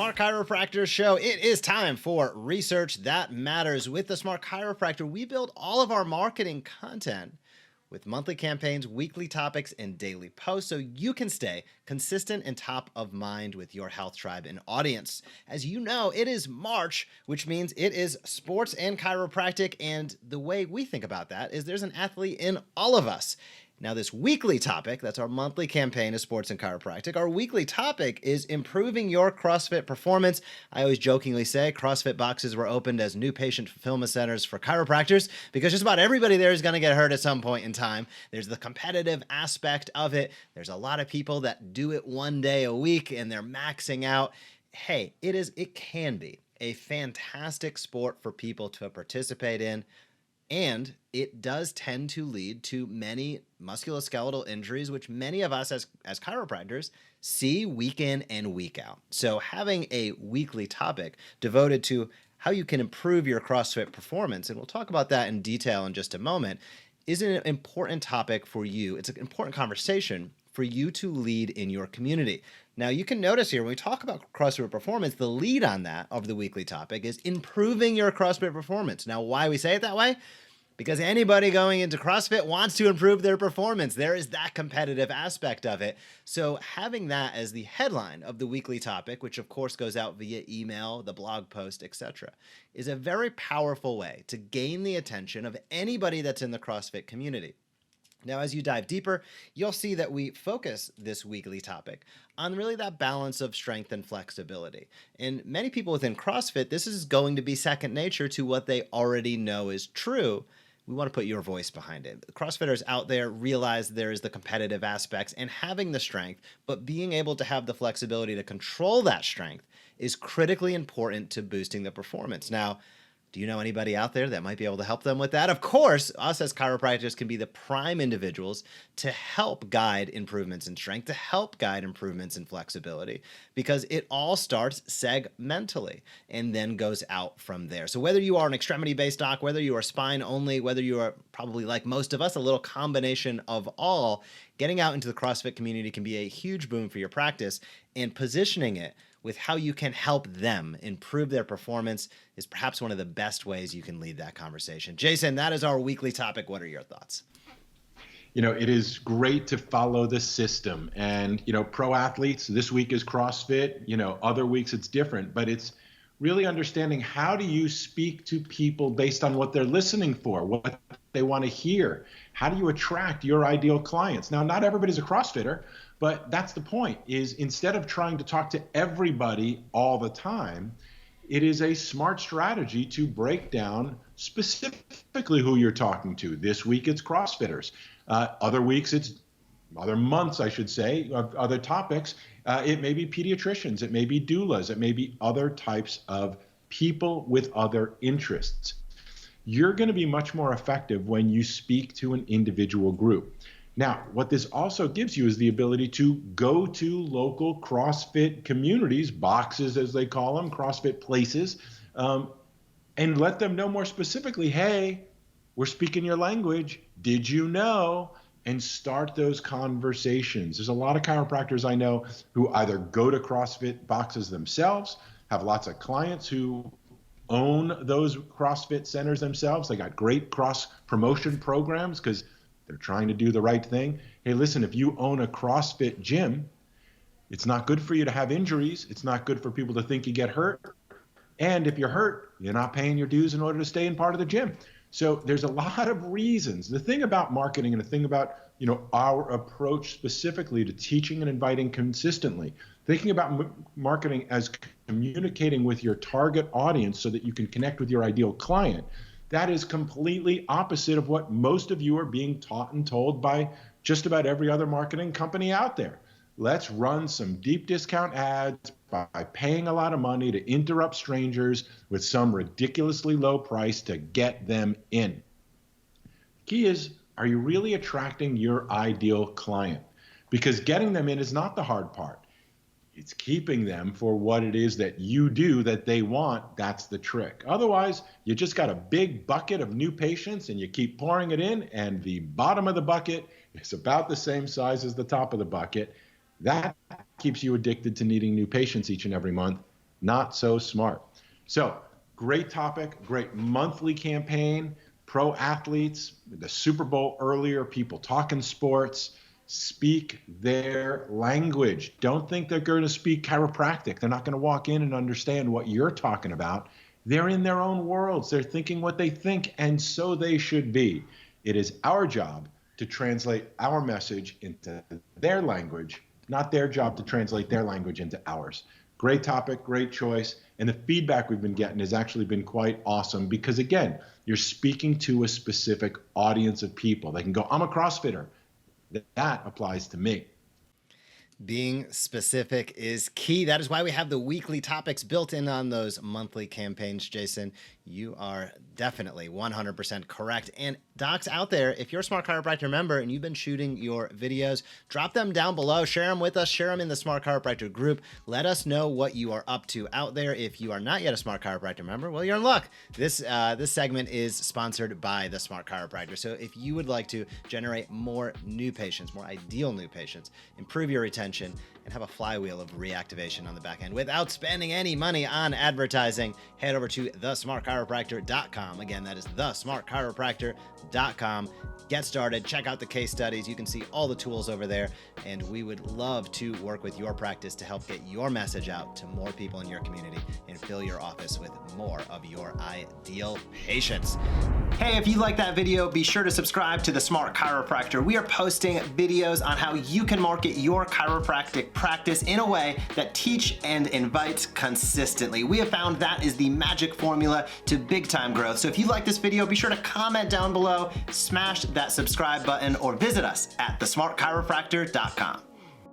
Smart Chiropractor show. It is time for Research That Matters. With the Smart Chiropractor, we build all of our marketing content with monthly campaigns, weekly topics, and daily posts so you can stay consistent and top of mind with your health tribe and audience. As you know, it is March, which means it is sports and chiropractic, and the way we think about that is there's an athlete in all of us. Now, this weekly topic, that's our monthly campaign, is sports and chiropractic. Our weekly topic is improving your CrossFit performance. I always jokingly say CrossFit boxes were opened as new patient fulfillment centers for chiropractors because just about everybody there is going to get hurt at some point in time. There's the competitive aspect of it. There's a lot of people that do it one day a week and they're maxing out. Hey, it can be a fantastic sport for people to participate in. And it does tend to lead to many musculoskeletal injuries, which many of us as chiropractors see week in and week out. So having a weekly topic devoted to how you can improve your CrossFit performance, and we'll talk about that in detail in just a moment, is an important topic for you. It's an important conversation for you to lead in your community. Now, you can notice here when we talk about CrossFit performance, the lead on that of the weekly topic is improving your CrossFit performance. Now, why we say it that way? Because anybody going into CrossFit wants to improve their performance. There is that competitive aspect of it. So having that as the headline of the weekly topic, which of course goes out via email, the blog post, etc., is a very powerful way to gain the attention of anybody that's in the CrossFit community. Now, as you dive deeper, you'll see that we focus this weekly topic on really that balance of strength and flexibility. And many people within CrossFit, this is going to be second nature to what they already know is true. We want to put your voice behind it. CrossFitters out there realize there is the competitive aspects and having the strength, but being able to have the flexibility to control that strength is critically important to boosting the performance. Now, do you know anybody out there that might be able to help them with that? Of course, us as chiropractors can be the prime individuals to help guide improvements in strength, to help guide improvements in flexibility, because it all starts segmentally and then goes out from there. So whether you are an extremity-based doc, whether you are spine only, whether you are probably like most of us, a little combination of all, getting out into the CrossFit community can be a huge boon for your practice, and positioning it with how you can help them improve their performance is perhaps one of the best ways you can lead that conversation. Jason, that is our weekly topic. What are your thoughts? You know, it is great to follow the system. And, pro athletes, this week is CrossFit, other weeks it's different, but it's really understanding how do you speak to people based on what they're listening for, what they want to hear. How do you attract your ideal clients? Now, not everybody's a CrossFitter, but that's the point, is instead of trying to talk to everybody all the time, it is a smart strategy to break down specifically who you're talking to. This week it's CrossFitters. Other weeks other months, I should say, of other topics. It may be pediatricians, it may be doulas, it may be other types of people with other interests. You're going to be much more effective when you speak to an individual group. Now, what this also gives you is the ability to go to local CrossFit communities, boxes as they call them, CrossFit places, and let them know more specifically, hey, we're speaking your language. Did you know? And start those conversations. There's a lot of chiropractors I know who either go to CrossFit boxes themselves, have lots of clients who own those CrossFit centers themselves. They got great cross promotion programs because they're trying to do the right thing. Hey, listen, if you own a CrossFit gym, it's not good for you to have injuries. It's not good for people to think you get hurt. And if you're hurt, you're not paying your dues in order to stay in part of the gym. So there's a lot of reasons. The thing about marketing and the thing about, our approach specifically to teaching and inviting consistently, thinking about marketing as communicating with your target audience so that you can connect with your ideal client, that is completely opposite of what most of you are being taught and told by just about every other marketing company out there. Let's run some deep discount ads by paying a lot of money to interrupt strangers with some ridiculously low price to get them in. Key is, are you really attracting your ideal client? Because getting them in is not the hard part. It's keeping them for what it is that you do that they want. That's the trick. Otherwise, you just got a big bucket of new patients and you keep pouring it in, and the bottom of the bucket is about the same size as the top of the bucket. That keeps you addicted to needing new patients each and every month. Not so smart. So great topic, great monthly campaign. Pro athletes, the Super Bowl earlier, people talking sports, speak their language. Don't think they're going to speak chiropractic. They're not going to walk in and understand what you're talking about. They're in their own worlds. They're thinking what they think, and so they should be. It is our job to translate our message into their language, not their job to translate their language into ours. Great topic, great choice. And the feedback we've been getting has actually been quite awesome because, again, you're speaking to a specific audience of people. They can go, I'm a CrossFitter. That applies to me. Being specific is key. That is why we have the weekly topics built in on those monthly campaigns, Jason. You are definitely 100% correct. And docs out there, if you're a Smart Chiropractor member and you've been shooting your videos, drop them down below, share them with us, share them in the Smart Chiropractor group. Let us know what you are up to out there. If you are not yet a Smart Chiropractor member, well, you're in luck. This segment is sponsored by the Smart Chiropractor. So if you would like to generate more new patients, more ideal new patients, improve your retention, and have a flywheel of reactivation on the back end without spending any money on advertising, head over to thesmartchiropractor.com. Again, that is thesmartchiropractor.com. Get started, check out the case studies. You can see all the tools over there, and we would love to work with your practice to help get your message out to more people in your community and fill your office with more of your ideal patients. Hey, if you like that video, be sure to subscribe to the Smart Chiropractor. We are posting videos on how you can market your chiropractic practice in a way that teach and invites consistently. We have found that is the magic formula to big time growth. So if you like this video, be sure to comment down below, smash that subscribe button, or visit us at thesmartchiropractor.com.